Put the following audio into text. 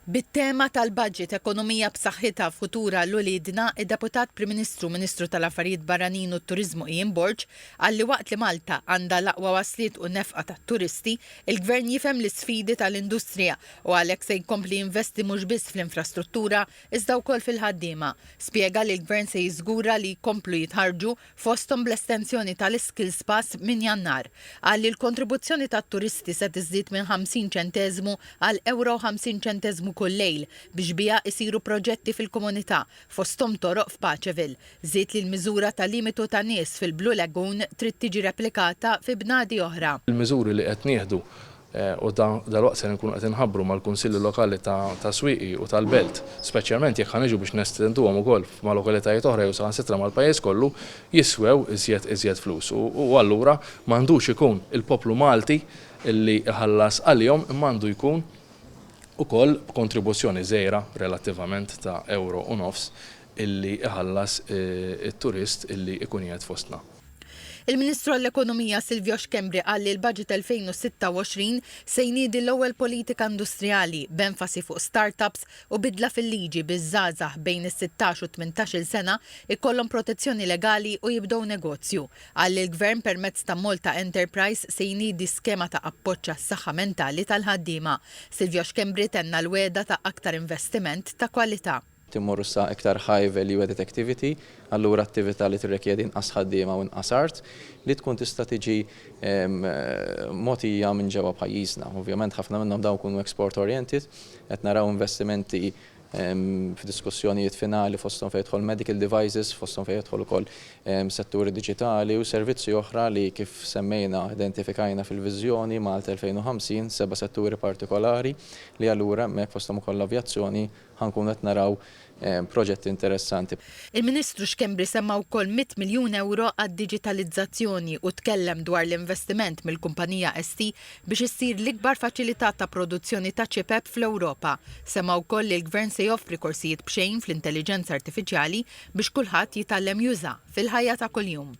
Bit-tema tal-budget Ekonomija b'saħħitha futura l-ulidna, id-Deputat Prim Ministru Ministru tal-Affarijiet Barranin u t-Turiżmu Ian Borg għalli waqt li Malta għandha l-aqwa wasliet u nefqa tat-turisti, il-Gvern jifhem l-isfidi tal-industrija u għalhekk se jkompli jinvesti mhux biss fl-infrastruttura iżda wkoll fil-ħaddiema. Spjega li l-Gvern se jiżgura li jkomplu jitħarġu fosthom bl-estensjoni tal-Skills Pass minn Jannar. Għalli l-kontribuzzjoni tat-turisti se tiżdied minn 50 ċenteżmu għal euro 50 ċenteżmu kull lejl biex biha isiru proġetti fil-komunità fosthom toroq f'Paċeville. Żied li l-miżura ta' limitu ta' nies fil-Blue Lagoon trid tiġi replikata fi bnadi oħra. Il-miżuri li qed nieħdu u dalwaqt se nkunu qed inħabbru mal-Kunsilli Lokali ta' Swieqi u tal-Belt, speċjalment jekk ħaniġu biex nestenduhom ukoll ma' lokalitajiet oħra jew saħansitra mal-pajjiż kollu, jiswew iżjed flus. U allura m'għandux ikun il-poplu Malti illi iħallas għalihom imma għandu jkun ukoll kontribuzzjoni żgħira relattivament ta' euro u nofs illi iħallas it-turist illi ikun qiegħed fostna. Il-Ministru għall-Ekonomija Silvio Xkembri qal li l-Budget 2026 se jniedi l-ewwel politika industrijali b'enfasi fuq startups u bidla fil-liġi biż-żgħażagħ bejn is-16 u 18-il sena ikollhom protezzjoni legali u jibdew negozju. Qal li l-Gvern permezz ta' Malta Enterprise se jniedi skema ta' appoġġ għas-saħħa mentali tal-ħaddiema. Silvio Xkembri tenna l-weda ta' aktar investiment ta' kwalità. Timmorru sa' iktar high value added activity, allura attività li tirrikjedi inqas ħaddiema u inqas art li tkun tista' tiġi mogħtija minn ġewwa pajjiżna. Ovvjament ħafna minnhom dawn ikunu export oriented, qed naraw investimenti f'diskussjonijiet finali fosthom fejn jidħol medical devices, fosthom fejn jidħol ukoll setturi diġitali u servizzi oħra li kif semmejna identifikajna fil-viżjoni Malta 2050 seba' setturi partikolari li allura hemmhekk fosthom ukoll l-avjazzjoni ħankun qed naraw proġetti interessanti. Il-Ministru Xkembri semma wkoll 100 miljun euro għad-diġitalizzazzjoni u tkellem dwar l-investiment mill-kumpanija ST biex issir l-ikbar faċilità ta' produzzjoni ta' ċipep fl-Ewropa. Semma wkoll li l-Gvern se joffri korsijiet b'xejn fl-intelligenza artifiċjali biex kulħadd jitgħallem juża fil-ħajja ta' kuljum.